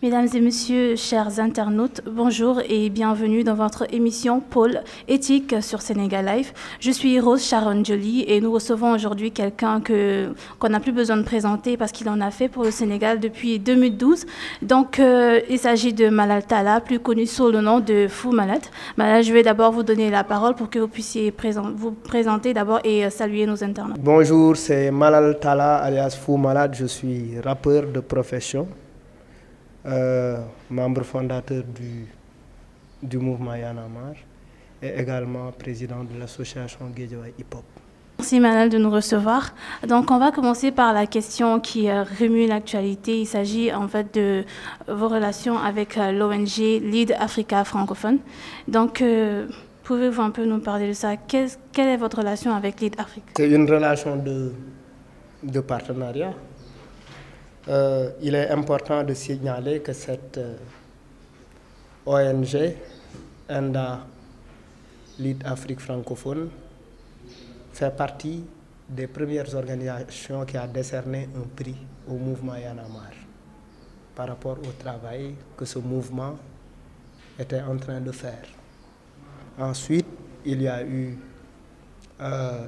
Mesdames et messieurs, chers internautes, bonjour et bienvenue dans votre émission Pôle éthique sur Sénégal Live. Je suis Rose Sharon Joly et nous recevons aujourd'hui quelqu'un qu'on n'a plus besoin de présenter parce qu'il en a fait pour le Sénégal depuis 2012. Donc, il s'agit de Malal Talla, plus connu sous le nom de Fou Malade. Malal, je vais d'abord vous donner la parole pour que vous puissiez vous présenter d'abord et saluer nos internautes. Bonjour, c'est Malal Talla alias Fou Malade. Je suis rappeur de profession. Membre fondateur du mouvement Y'en a marre et également président de l'association Guédiawaye Hip Hop. Merci Manal de nous recevoir. Donc on va commencer par la question qui remue l'actualité. Il s'agit en fait de vos relations avec l'ONG Lead Africa francophone. Donc pouvez-vous un peu nous parler de ça? Quelle est votre relation avec Lead Africa? C'est une relation de partenariat. Il est important de signaler que cette ONG, ENDA, Lead Afrique francophone, fait partie des premières organisations qui a décerné un prix au mouvement Y'en a marre par rapport au travail que ce mouvement était en train de faire. Ensuite, il y a eu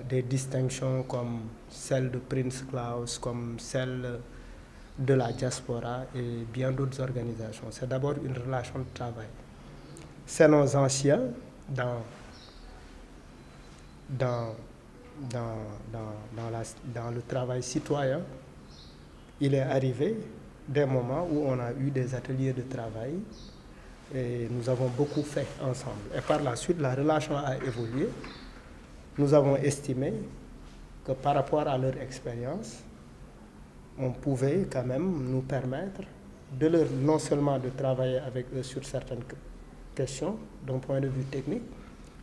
des distinctions comme celle de Prince Claus, comme celle de la diaspora et bien d'autres organisations. C'est d'abord une relation de travail. C'est nos anciens dans le travail citoyen. Il est arrivé des moments où on a eu des ateliers de travail et nous avons beaucoup fait ensemble. Et par la suite, la relation a évolué. Nous avons estimé que par rapport à leur expérience, on pouvait quand même nous permettre non seulement de travailler avec eux sur certaines questions d'un point de vue technique,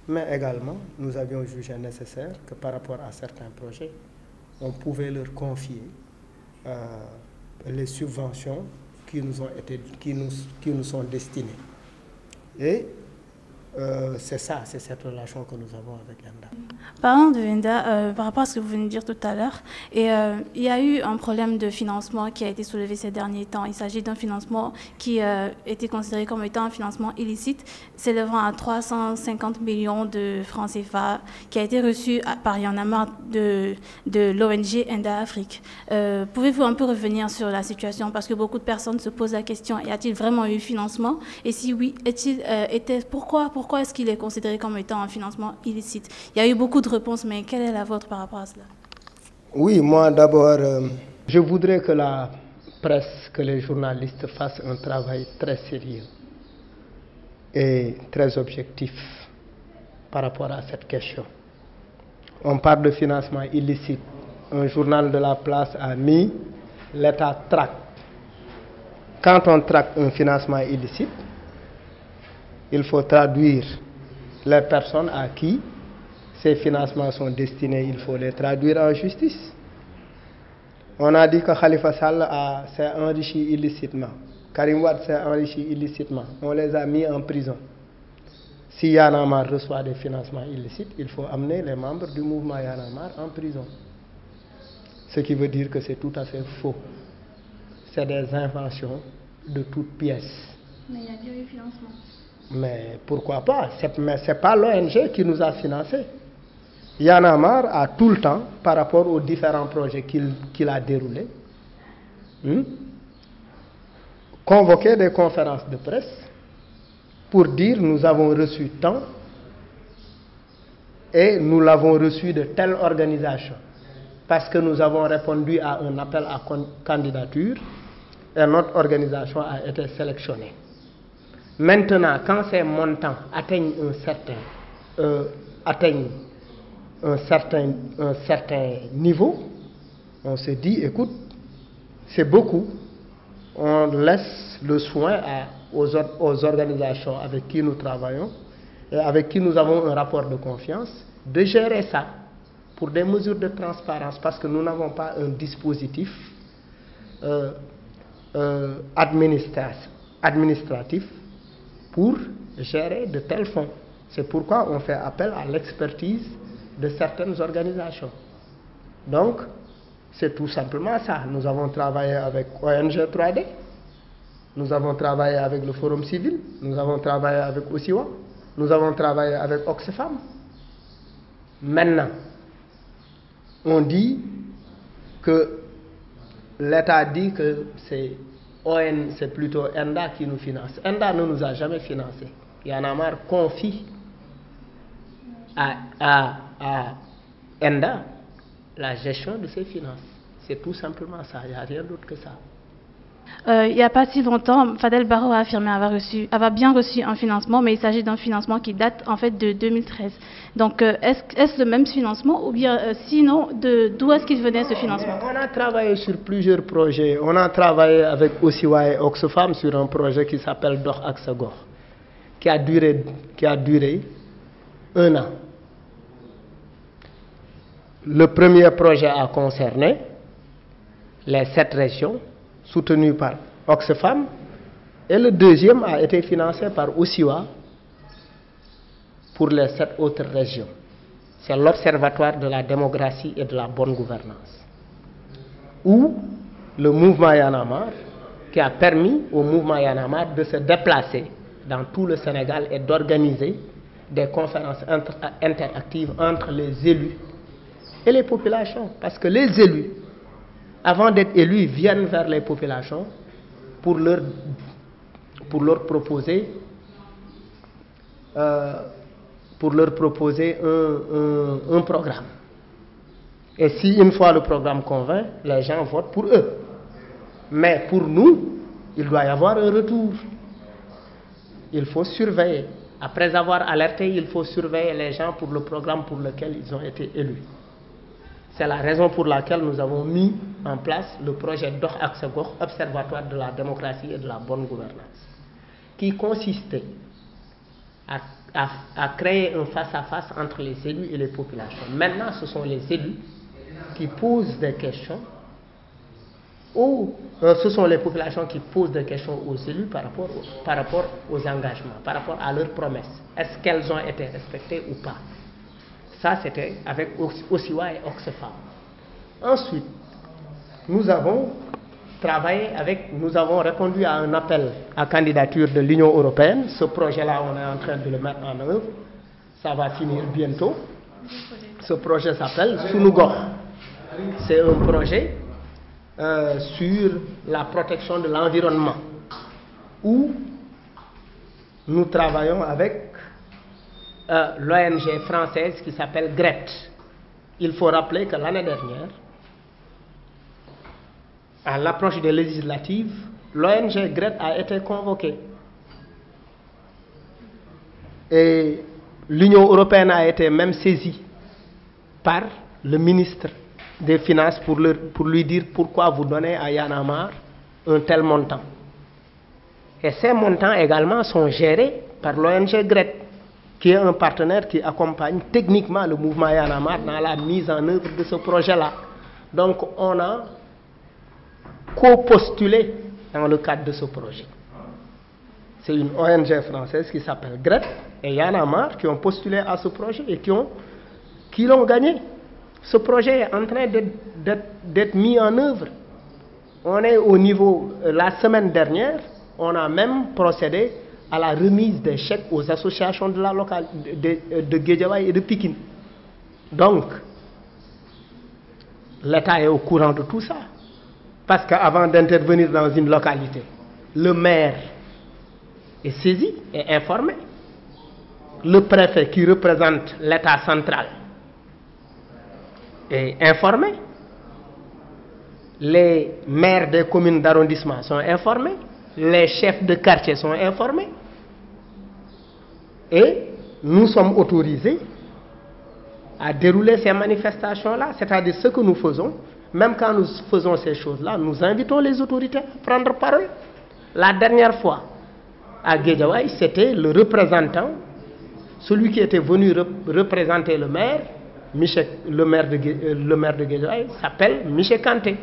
mais également nous avions jugé nécessaire que par rapport à certains projets, on pouvait leur confier les subventions qui nous sont destinées. Et c'est cette relation que nous avons avec ENDA. Parlons de ENDA, par rapport à ce que vous venez de dire tout à l'heure, il y a eu un problème de financement qui a été soulevé ces derniers temps. Il s'agit d'un financement qui était considéré comme étant un financement illicite, s'élevant à 350 millions de francs CFA, qui a été reçu par Y'en a marre de l'ONG ENDA Afrique. Pouvez-vous un peu revenir sur la situation, parce que beaucoup de personnes se posent la question, y a-t-il vraiment eu financement? Et si oui, pourquoi est-ce qu'il est considéré comme étant un financement illicite? Il y a eu beaucoup de réponses, mais quelle est la vôtre par rapport à cela? Oui, moi d'abord, je voudrais que la presse, que les journalistes fassent un travail très sérieux et très objectif par rapport à cette question. On parle de financement illicite. Un journal de la place a mis l'État traque. Quand on traque un financement illicite, il faut traduire les personnes à qui ces financements sont destinés, il faut les traduire en justice. On a dit que Khalifa Sall s'est enrichi illicitement. Karim Wade s'est enrichi illicitement. On les a mis en prison. Si Y'en a marre reçoit des financements illicites, il faut amener les membres du mouvement Y'en a marre en prison. Ce qui veut dire que c'est tout à fait faux. C'est des inventions de toutes pièces. Mais il y a bien eu financement. Mais pourquoi pas? Mais ce n'est pas l'ONG qui nous a financés. Y'en a marre a tout le temps, par rapport aux différents projets qu'il a déroulés, convoqué des conférences de presse pour dire nous avons reçu tant et nous l'avons reçu de telle organisation. Parce que nous avons répondu à un appel à candidature et notre organisation a été sélectionnée. Maintenant, quand ces montants atteignent un certain niveau, on se dit, écoute, c'est beaucoup. On laisse le soin aux organisations avec qui nous travaillons et avec qui nous avons un rapport de confiance de gérer ça pour des mesures de transparence, parce que nous n'avons pas un dispositif administratif pour gérer de tels fonds. C'est pourquoi on fait appel à l'expertise de certaines organisations. Donc, c'est tout simplement ça. Nous avons travaillé avec ONG 3D Nous avons travaillé avec le Forum civil, nous avons travaillé avec Osiwa, nous avons travaillé avec Oxfam. Maintenant, on dit que l'État dit que c'est plutôt ENDA qui nous finance. ENDA ne nous a jamais financé. Y'en a marre confie à ENDA la gestion de ses finances. C'est tout simplement ça, il n'y a rien d'autre que ça. Il n'y a pas si longtemps, Fadel Barro a affirmé avoir bien reçu un financement, mais il s'agit d'un financement qui date en fait de 2013. Donc, est-ce le même financement ou bien sinon, d'où est-ce qu'il venait ce financement? On a travaillé sur plusieurs projets. On a travaillé avec Osiwa et Oxfam sur un projet qui s'appelle Doh ak Sa Gox, qui a duré 1 an. Le premier projet a concerné les 7 régions soutenu par Oxfam, et le deuxième a été financé par Osiwa pour les 7 autres régions. C'est l'Observatoire de la démocratie et de la bonne gouvernance, où le mouvement Y en a marre, qui a permis au mouvement Y en a marre de se déplacer dans tout le Sénégal et d'organiser des conférences interactives entre les élus et les populations, parce que les élus, avant d'être élus, viennent vers les populations pour leur proposer un programme. Et si une fois le programme convainc, les gens votent pour eux. Mais pour nous, il doit y avoir un retour. Il faut surveiller. Après avoir alerté, il faut surveiller les gens pour le programme pour lequel ils ont été élus. C'est la raison pour laquelle nous avons mis en place le projet Doh ak Sa Gox, Observatoire de la démocratie et de la bonne gouvernance, qui consistait à créer un face-à-face entre les élus et les populations. Maintenant, ce sont les élus qui posent des questions, ce sont les populations qui posent des questions aux élus par rapport aux engagements, par rapport à leurs promesses. Est-ce qu'elles ont été respectées ou pas? Ça, c'était avec Osiwa et Oxfam. Ensuite, nous avons répondu à un appel à candidature de l'Union européenne. Ce projet-là, on est en train de le mettre en œuvre. Ça va finir bientôt. Ce projet s'appelle Sunu Gox. C'est un projet sur la protection de l'environnement, où nous travaillons avec l'ONG française qui s'appelle GRET. Il faut rappeler que l'année dernière, à l'approche des législatives, l'ONG GRET a été convoquée. Et l'Union européenne a été même saisie par le ministre des Finances pour lui dire pourquoi vous donnez à Y en a marre un tel montant. Et ces montants également sont gérés par l'ONG GRET, qui est un partenaire qui accompagne techniquement le mouvement Y en a marre dans la mise en œuvre de ce projet-là. Donc on a co-postulé dans le cadre de ce projet. C'est une ONG française qui s'appelle GRET et Y en a marre qui ont postulé à ce projet et qui l'ont gagné. Ce projet est en train d'être mis en œuvre. On est au niveau, la semaine dernière, on a même procédé à la remise des chèques aux associations de la de Guédiawaye et de Pikine. Donc, l'État est au courant de tout ça. Parce qu'avant d'intervenir dans une localité, le maire est saisi et informé. Le préfet qui représente l'État central est informé. Les maires des communes d'arrondissement sont informés. Les chefs de quartier sont informés. Et nous sommes autorisés à dérouler ces manifestations-là. C'est-à-dire ce que nous faisons, même quand nous faisons ces choses-là, nous invitons les autorités à prendre parole. La dernière fois, à Guédiawaye, c'était le représentant, celui qui était venu représenter le maire, le maire de Guédiawaye, s'appelle Michel Kanté.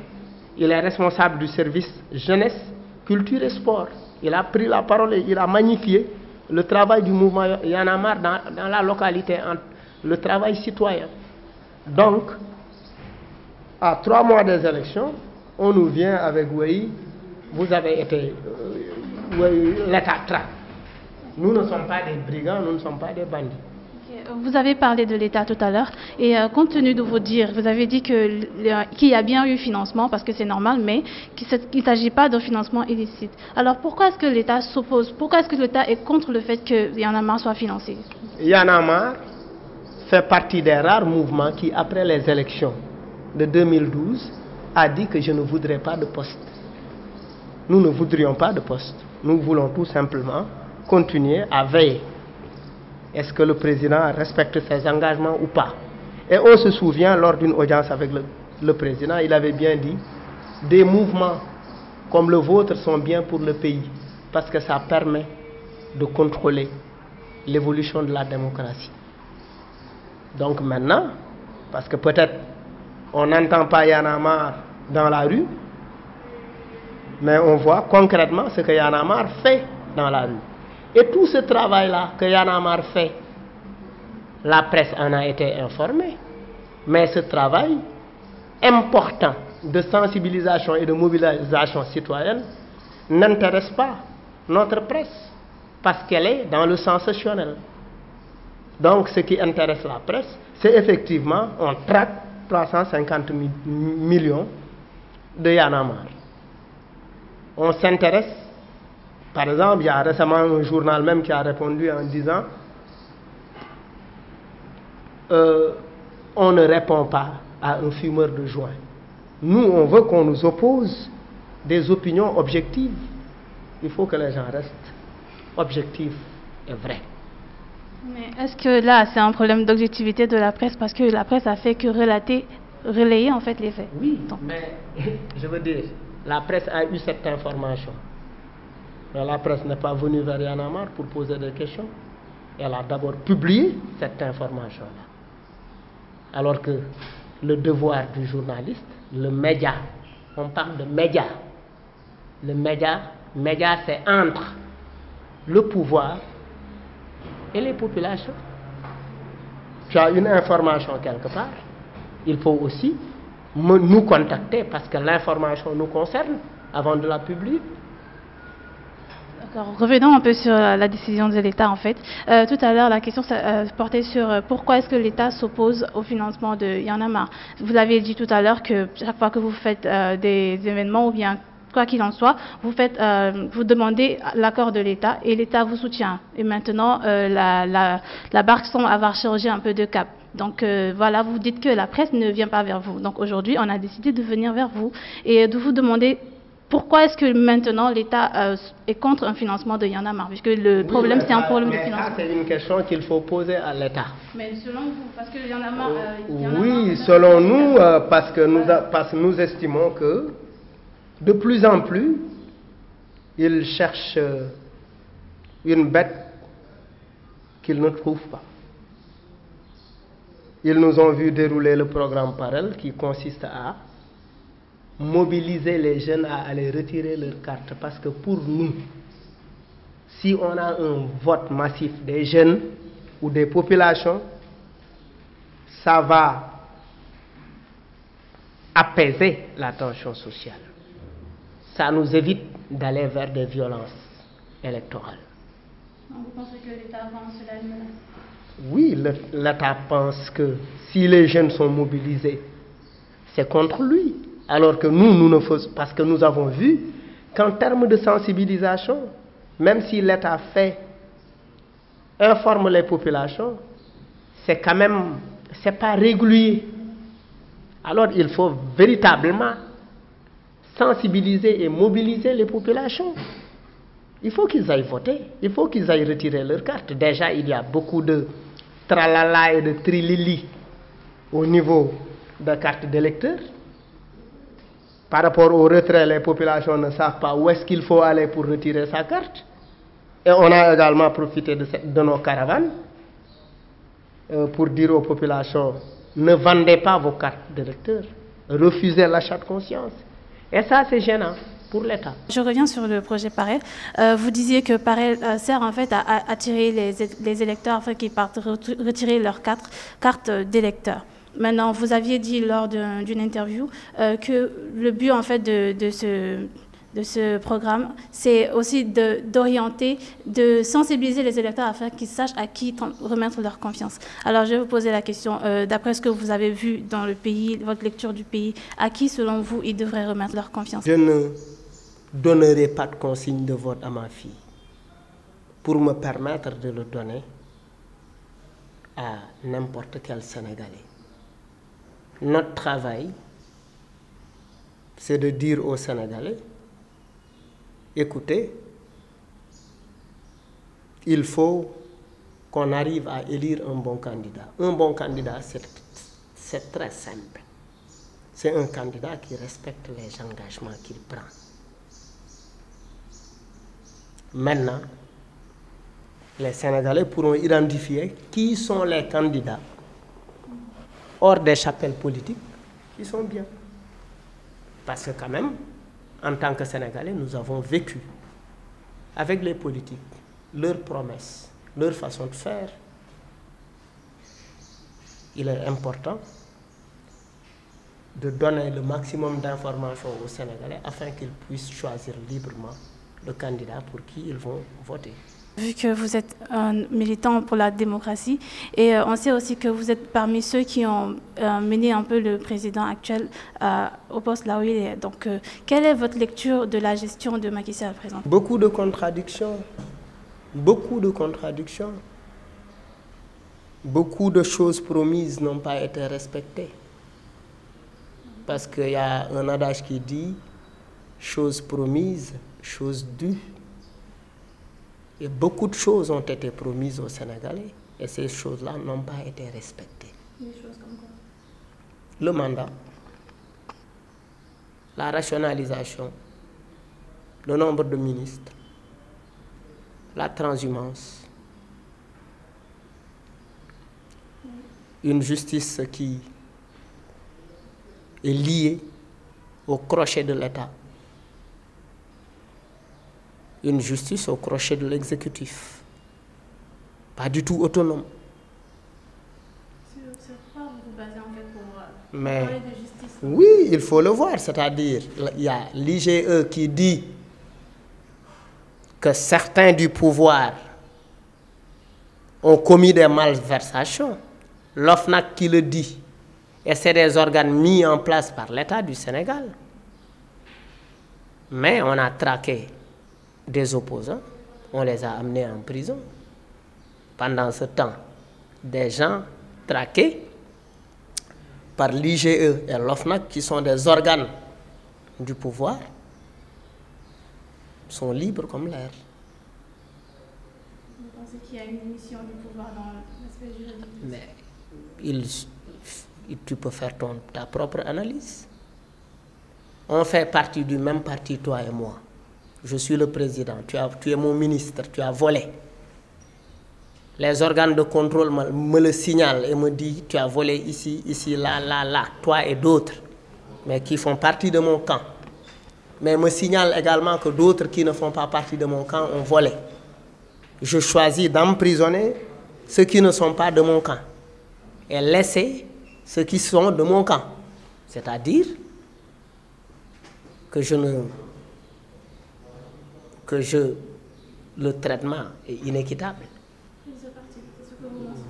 Il est responsable du service jeunesse, culture et sport. Il a pris la parole et il a magnifié le travail du mouvement Y en a marre dans la localité, le travail citoyen. Donc, à 3 mois des élections, on nous vient avec vous avez été... l'État traque. Nous ne sommes pas des brigands, nous ne sommes pas des bandits. Vous avez parlé de l'État tout à l'heure et compte tenu de vos dires, vous avez dit qu'il y a bien eu financement parce que c'est normal, mais qu'il ne s'agit pas d'un financement illicite. Alors pourquoi est-ce que l'État s'oppose? Pourquoi est-ce que l'État est contre le fait que Y en a marre soit financé? Y en a marre fait partie des rares mouvements qui, après les élections de 2012, a dit que je ne voudrais pas de poste. Nous ne voudrions pas de poste. Nous voulons tout simplement continuer à veiller. Est-ce que le président respecte ses engagements ou pas? Et on se souvient, lors d'une audience avec le président, il avait bien dit, des mouvements comme le vôtre sont bien pour le pays, parce que ça permet de contrôler l'évolution de la démocratie. Donc maintenant, parce que peut-être on n'entend pas Y en a marre dans la rue, mais on voit concrètement ce que Y en a marre fait dans la rue. Et tout ce travail-là que Y en a marre fait, la presse en a été informée, mais ce travail important de sensibilisation et de mobilisation citoyenne n'intéresse pas notre presse, parce qu'elle est dans le sensationnel. Donc ce qui intéresse la presse, c'est effectivement, on traque 350 millions de Y en a marre. On s'intéresse, par exemple, il y a récemment un journal même qui a répondu en disant on ne répond pas à un fumeur de joint. Nous, on veut qu'on nous oppose des opinions objectives. Il faut que les gens restent objectifs et vrais. Mais est-ce que là, c'est un problème d'objectivité de la presse parce que la presse a fait que relayer en fait les faits? Oui, mais je veux dire, la presse a eu cette information. Mais la presse n'est pas venue vers Y en a marre pour poser des questions. Elle a d'abord publié cette information-là. Alors que le devoir du journaliste, le média, on parle de média. Le média c'est entre le pouvoir et les populations. Tu as une information quelque part, il faut aussi nous contacter parce que l'information nous concerne avant de la publier. D'accord. Revenons un peu sur la décision de l'État en fait. Tout à l'heure, la question portait sur pourquoi est-ce que l'État s'oppose au financement de Y en a marre. Vous l'avez dit tout à l'heure que chaque fois que vous faites des événements ou bien quoi qu'il en soit, vous demandez l'accord de l'État et l'État vous soutient. Et maintenant, la barque semble avoir changé un peu de cap. Donc voilà, vous dites que la presse ne vient pas vers vous. Donc aujourd'hui, on a décidé de venir vers vous et de vous demander pourquoi est-ce que maintenant l'État est contre un financement de Y en a marre, puisque le problème c'est un problème de financement. Ça, c'est une question qu'il faut poser à l'État. Mais selon vous, parce que Y en a marre... oui, selon nous, parce que nous estimons que de plus en plus, ils cherchent une bête qu'ils ne trouvent pas. Ils nous ont vu dérouler le programme Parel qui consiste à mobiliser les jeunes à aller retirer leur carte. Parce que pour nous, si on a un vote massif des jeunes ou des populations, ça va apaiser la tension sociale. Ça nous évite d'aller vers des violences électorales. Vous pensez que l'État pense cela une menace? Oui, l'État pense que si les jeunes sont mobilisés, c'est contre lui. Alors que nous ne faisons... Parce que nous avons vu qu'en termes de sensibilisation, même si l'État informe les populations, c'est quand même... c'est pas régulier. Alors il faut véritablement sensibiliser et mobiliser les populations. Il faut qu'ils aillent voter, il faut qu'ils aillent retirer leur carte. Déjà, il y a beaucoup de tralala et de trilili au niveau de cartes d'électeurs. Par rapport au retrait, les populations ne savent pas où est-ce qu'il faut aller pour retirer sa carte. Et on a également profité de nos caravanes pour dire aux populations, ne vendez pas vos cartes d'électeurs, refusez l'achat de conscience. Et ça, c'est gênant pour l'État. Je reviens sur le projet Parel. Vous disiez que Parel sert en fait à attirer les électeurs afin qu'ils partent retirer leur carte d'électeur. Maintenant, vous aviez dit lors d'une interview que le but en fait de ce programme, c'est aussi d'orienter, de sensibiliser les électeurs afin qu'ils sachent à qui remettre leur confiance. Alors, je vais vous poser la question, d'après ce que vous avez vu dans le pays, votre lecture du pays, à qui, selon vous, ils devraient remettre leur confiance? Je ne donnerai pas de consigne de vote à ma fille pour me permettre de le donner à n'importe quel Sénégalais. Notre travail, c'est de dire aux Sénégalais, écoutez, il faut qu'on arrive à élire un bon candidat. Un bon candidat, c'est très simple. C'est un candidat qui respecte les engagements qu'il prend. Maintenant, les Sénégalais pourront identifier qui sont les candidats hors des chapelles politiques qui sont bien. Parce que quand même, en tant que Sénégalais, nous avons vécu avec les politiques, leurs promesses, leur façon de faire. Il est important de donner le maximum d'informations aux Sénégalais afin qu'ils puissent choisir librement le candidat pour qui ils vont voter. Vu que vous êtes un militant pour la démocratie, et on sait aussi que vous êtes parmi ceux qui ont mené un peu le président actuel au poste là où il est. Donc, quelle est votre lecture de la gestion de Macky Sall à présent? Beaucoup de contradictions. Beaucoup de contradictions. Beaucoup de choses promises n'ont pas été respectées. Parce qu'il y a un adage qui dit « chose promise, chose due ». Et beaucoup de choses ont été promises aux Sénégalais et ces choses-là n'ont pas été respectées. Des choses comme quoi? Le mandat, la rationalisation, le nombre de ministres, la transhumance, une justice qui est liée au crochet de l'État. Une justice au crochet de l'exécutif, pas du tout autonome. Sur quoi vous vous basez en fait pour Mais parler de justice? oui, il faut le voir, c'est-à-dire il y a l'IGE qui dit que certains du pouvoir ont commis des malversations, l'OFNAC qui le dit, et c'est des organes mis en place par l'État du Sénégal. Mais on a traqué des opposants, on les a amenés en prison. Pendant ce temps, des gens traqués par l'IGE et l'OFNAC, qui sont des organes du pouvoir, sont libres comme l'air. Vous pensez qu'il y a une émission du pouvoir dans l'aspect juridique? Mais tu peux faire ta propre analyse. On fait partie du même parti, toi et moi. Je suis le président, tu es mon ministre, tu as volé. Les organes de contrôle me le signalent et me disent tu as volé ici, ici, là, là, là, toi et d'autres, mais qui font partie de mon camp. Mais me signalent également que d'autres qui ne font pas partie de mon camp ont volé. Je choisis d'emprisonner ceux qui ne sont pas de mon camp et laisser ceux qui sont de mon camp. C'est-à-dire que le traitement est inéquitable.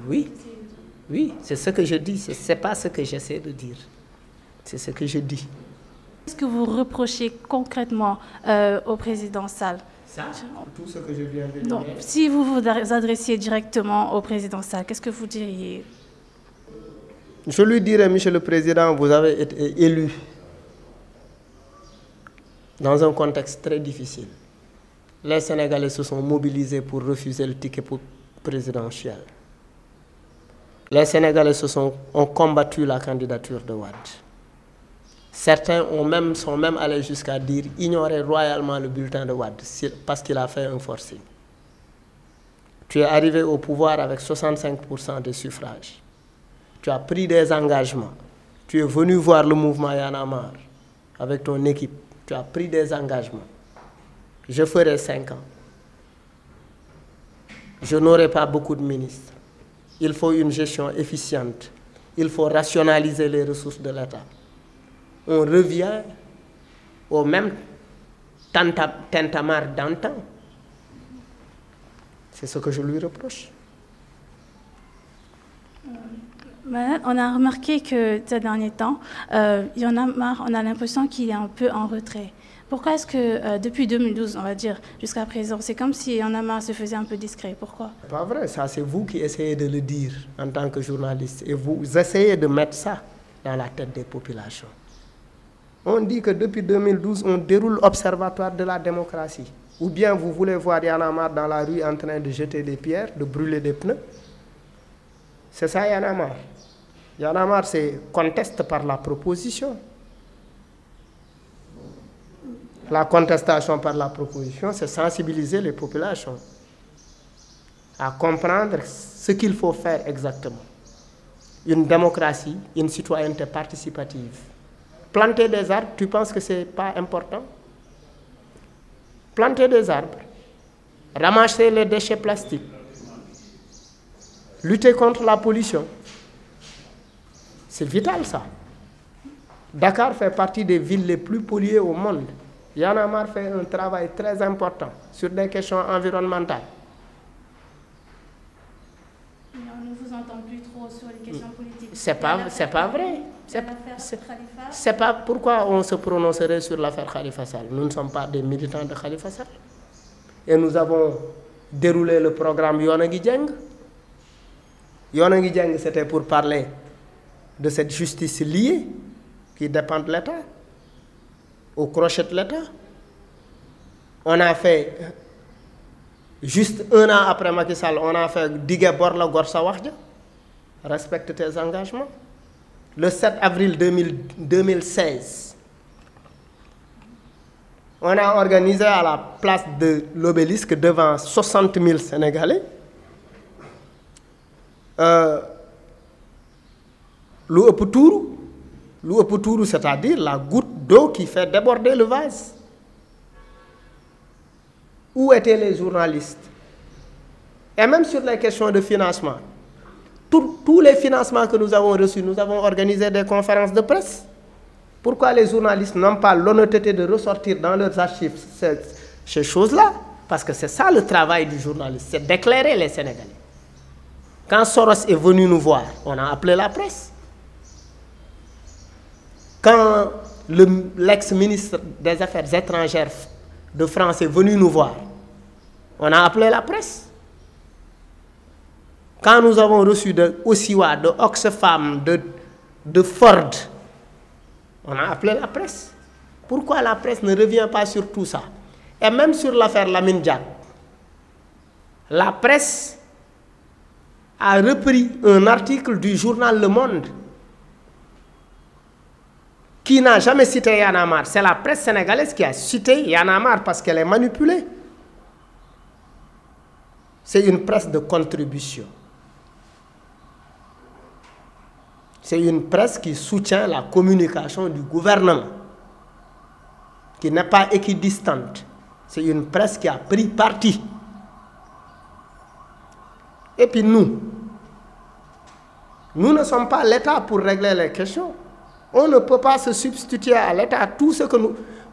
Oui, oui, c'est ce que je dis. Ce n'est pas ce que j'essaie de dire. C'est ce que je dis. Qu'est-ce que vous reprochez concrètement au président Sall? Ça, tout ce que je viens de dire. Donc, si vous vous adressiez directement au président Sall, qu'est-ce que vous diriez? Je lui dirais, Monsieur le Président, vous avez été élu dans un contexte très difficile. Les Sénégalais se sont mobilisés pour refuser le ticket présidentiel. Les Sénégalais ont combattu la candidature de Wade. Certains sont même allés jusqu'à dire ignorer royalement le bulletin de Wade parce qu'il a fait un forcing. Tu es arrivé au pouvoir avec 65% des suffrages. Tu as pris des engagements. Tu es venu voir le mouvement Y en a marre avec ton équipe. Tu as pris des engagements. Je ferai 5 ans. Je n'aurai pas beaucoup de ministres. Il faut une gestion efficiente. Il faut rationaliser les ressources de l'État. On revient au même tintamarre d'antan. C'est ce que je lui reproche. On a remarqué que ces derniers temps, il y en a marre, on a l'impression qu'il est un peu en retrait. Pourquoi est-ce que depuis 2012, on va dire, jusqu'à présent, c'est comme si Y en a marre se faisait un peu discret? Pourquoi? Pas vrai, ça c'est vous qui essayez de le dire en tant que journaliste. Et vous essayez de mettre ça dans la tête des populations. On dit que depuis 2012, on déroule l'observatoire de la démocratie. Ou bien vous voulez voir Y en a marre dans la rue en train de jeter des pierres, de brûler des pneus. C'est ça Y en a marre. Y en a marre, c'est conteste par la proposition. La contestation par la proposition, c'est sensibiliser les populations à comprendre ce qu'il faut faire exactement. Une démocratie, une citoyenneté participative. Planter des arbres, tu penses que ce n'est pas important? Planter des arbres, ramasser les déchets plastiques, lutter contre la pollution. C'est vital ça. Dakar fait partie des villes les plus polluées au monde. Y en a marre fait un travail très important sur des questions environnementales. On ne vous entend plus trop sur les questions politiques. C'est pas vrai. C'est pas pourquoi on se prononcerait sur l'affaire Khalifa Sall. Nous ne sommes pas des militants de Khalifa Sall. Et nous avons déroulé le programme Yonagui Dieng. Yonagui Dieng, c'était pour parler de cette justice liée qui dépend de l'État, au crochet de l'État. On a fait, juste un an après Macky Sall, on a fait Digue Borla Gorsa Wahja, respecte tes engagements. Le 7 avril 2016, on a organisé à la place de l'Obélisque devant 60 000 Sénégalais l'ouepoutourou, c'est-à-dire la goutte d'eau qui fait déborder le vase. Où étaient les journalistes? Et même sur les questions de financement, tous les financements que nous avons reçus, nous avons organisé des conférences de presse. Pourquoi les journalistes n'ont pas l'honnêteté de ressortir dans leurs archives ces choses-là? Parce que c'est ça le travail du journaliste, c'est d'éclairer les Sénégalais. Quand Soros est venu nous voir, on a appelé la presse. Quand l'ex-ministre des Affaires étrangères de France est venu nous voir, on a appelé la presse. Quand nous avons reçu de Osiwa, de Oxfam, de Ford, on a appelé la presse. Pourquoi la presse ne revient pas sur tout ça? Et même sur l'affaire Lamine Diack, la presse a repris un article du journal Le Monde qui n'a jamais cité Y en a marre. C'est la presse sénégalaise qui a cité Y en a marre parce qu'elle est manipulée. C'est une presse de contribution. C'est une presse qui soutient la communication du gouvernement, qui n'est pas équidistante. C'est une presse qui a pris parti. Et puis nous ne sommes pas l'État pour régler les questions. On ne peut pas se substituer à l'État. Tout ce que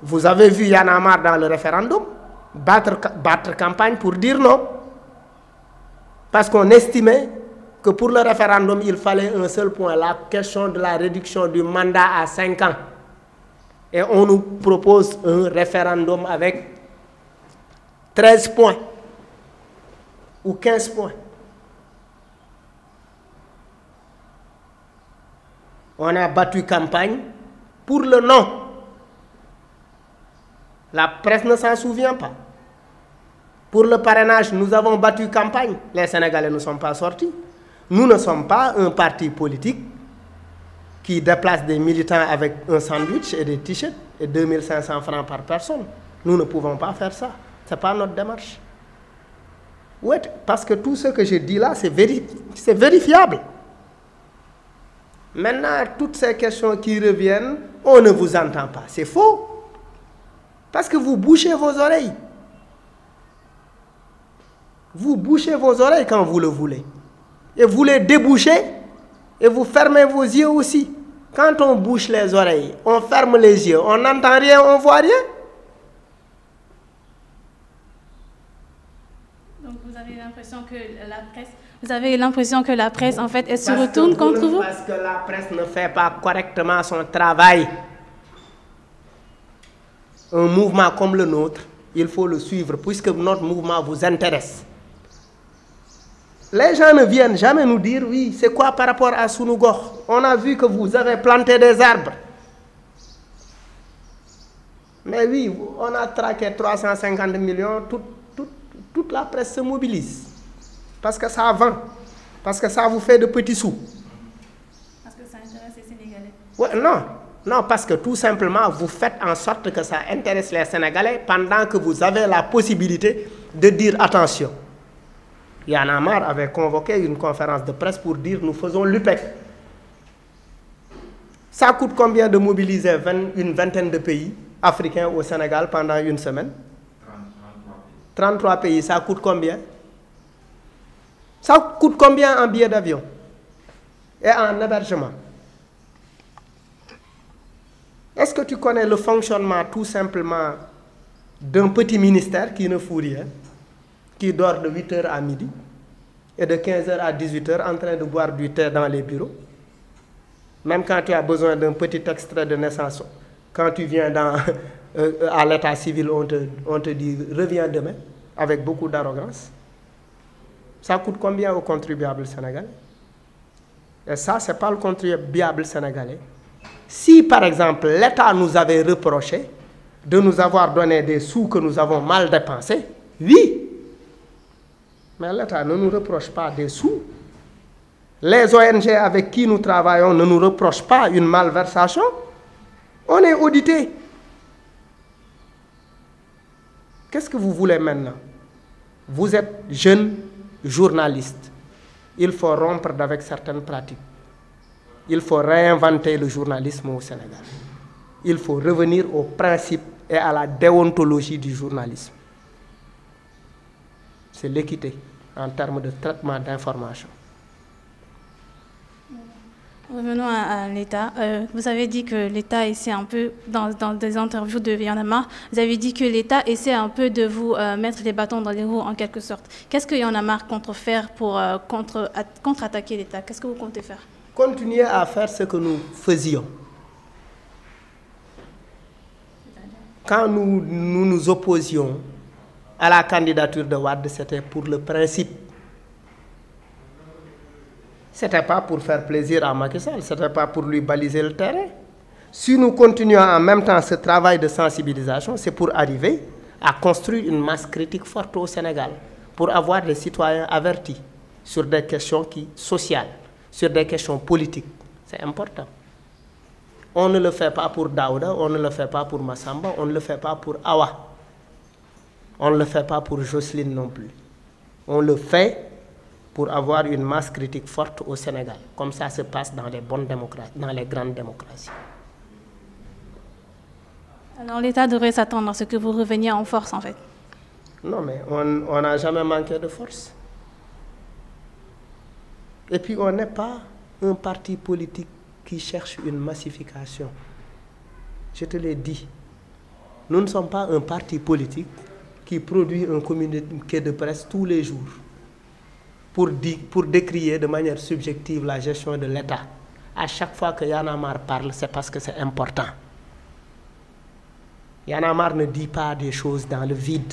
vous avez vu Y en a marre dans le référendum, battre campagne pour dire non. Parce qu'on estimait que pour le référendum, il fallait un seul point, la question de la réduction du mandat à 5 ans. Et on nous propose un référendum avec 13 points ou 15 points. On a battu campagne pour le non. La presse ne s'en souvient pas. Pour le parrainage, nous avons battu campagne. Les Sénégalais ne sont pas sortis. Nous ne sommes pas un parti politique qui déplace des militants avec un sandwich et des t-shirts et 2500 francs par personne. Nous ne pouvons pas faire ça. Ce n'est pas notre démarche. Oui, parce que tout ce que je dis là, c'est vérifiable. Maintenant, toutes ces questions qui reviennent, on ne vous entend pas. C'est faux. Parce que vous bouchez vos oreilles. Vous bouchez vos oreilles quand vous le voulez. Et vous les débouchez et vous fermez vos yeux aussi. Quand on bouche les oreilles, on ferme les yeux, on n'entend rien, on ne voit rien. Vous avez l'impression que la presse, en fait, elle se retourne contre vous? Parce que la presse ne fait pas correctement son travail. Un mouvement comme le nôtre, il faut le suivre puisque notre mouvement vous intéresse. Les gens ne viennent jamais nous dire, oui, c'est quoi par rapport à Sunugox? On a vu que vous avez planté des arbres. Mais oui, on a traqué 350 millions, toute la presse se mobilise. Parce que ça vend, parce que ça vous fait de petits sous. Parce que ça intéresse les Sénégalais. Ouais, non, parce que tout simplement, vous faites en sorte que ça intéresse les Sénégalais pendant que vous avez la possibilité de dire attention. Y'en a marre avait convoqué une conférence de presse pour dire nous faisons l'UPEC. Ça coûte combien de mobiliser une vingtaine de pays africains au Sénégal pendant une semaine? 33 pays, ça coûte combien? Ça coûte combien en billets d'avion et en hébergement? Est-ce que tu connais le fonctionnement tout simplement d'un petit ministère qui ne fout rien, qui dort de 8h à midi et de 15h à 18h en train de boire du thé dans les bureaux? Même quand tu as besoin d'un petit extrait de naissance, quand tu viens à l'état civil, on te dit reviens demain avec beaucoup d'arrogance. Ça coûte combien aux contribuables sénégalais? Et ça, ce n'est pas le contribuable sénégalais. Si, par exemple, l'État nous avait reproché de nous avoir donné des sous que nous avons mal dépensés, oui. Mais l'État ne nous reproche pas des sous. Les ONG avec qui nous travaillons ne nous reprochent pas une malversation. On est audité. Qu'est-ce que vous voulez maintenant? Vous êtes jeune journaliste. Il faut rompre avec certaines pratiques. Il faut réinventer le journalisme au Sénégal. Il faut revenir aux principes et à la déontologie du journalisme. C'est l'équité en termes de traitement d'information. Revenons à l'État. Vous avez dit que l'État essaie un peu, dans des interviews de Y'en a marre, vous avez dit que l'État essaie un peu de vous mettre les bâtons dans les roues en quelque sorte. Qu'est-ce que Y'en a marre compte faire pour contre-attaquer l'État? Qu'est-ce que vous comptez faire? Continuer à faire ce que nous faisions. Quand nous opposions à la candidature de Wade, c'était pour le principe. Ce n'était pas pour faire plaisir à Macky Sall, ce n'était pas pour lui baliser le terrain. Si nous continuons en même temps ce travail de sensibilisation, c'est pour arriver à construire une masse critique forte au Sénégal, pour avoir des citoyens avertis sur des questions sociales, sur des questions politiques. C'est important. On ne le fait pas pour Daouda, on ne le fait pas pour Massamba, on ne le fait pas pour Awa. On ne le fait pas pour Jocelyne non plus. On le fait pour avoir une masse critique forte au Sénégal, comme ça se passe dans les bonnes démocraties, dans les grandes démocraties. Alors l'État devrait s'attendre à ce que vous reveniez en force, en fait. Non, mais on n'a jamais manqué de force. Et puis on n'est pas un parti politique qui cherche une massification. Je te l'ai dit. Nous ne sommes pas un parti politique qui produit un communiqué de presse tous les jours pour décrier de manière subjective la gestion de l'État. À chaque fois que Y'en a marre parle, c'est parce que c'est important. Y'en a marre ne dit pas des choses dans le vide.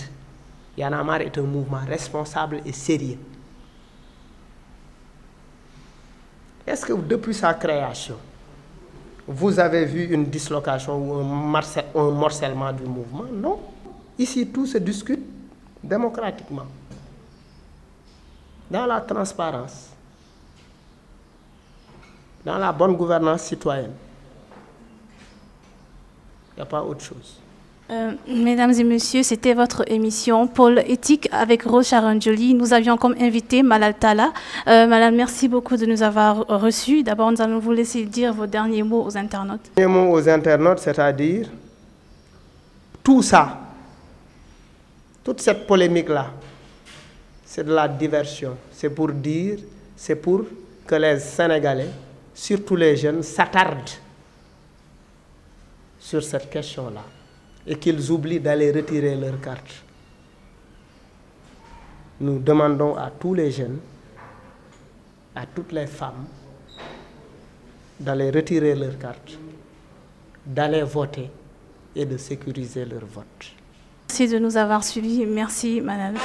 Y'en a marre est un mouvement responsable et sérieux. Est-ce que depuis sa création, vous avez vu une dislocation ou un morcellement du mouvement? Non. Ici, tout se discute démocratiquement, dans la transparence, dans la bonne gouvernance citoyenne. Il n'y a pas autre chose. Mesdames et messieurs, c'était votre émission Pôle éthique avec Rose Sharon-Joly. Nous avions comme invité Malal Talla. Malal, merci beaucoup de nous avoir reçus. D'abord, nous allons vous laisser dire vos derniers mots aux internautes. Les mots aux internautes, c'est-à-dire tout ça, toute cette polémique-là, c'est de la diversion. C'est pour dire, c'est pour que les Sénégalais, surtout les jeunes, s'attardent sur cette question-là et qu'ils oublient d'aller retirer leurs cartes. nous demandons à tous les jeunes, à toutes les femmes, d'aller retirer leurs cartes, d'aller voter et de sécuriser leur vote. Merci de nous avoir suivis. Merci, madame.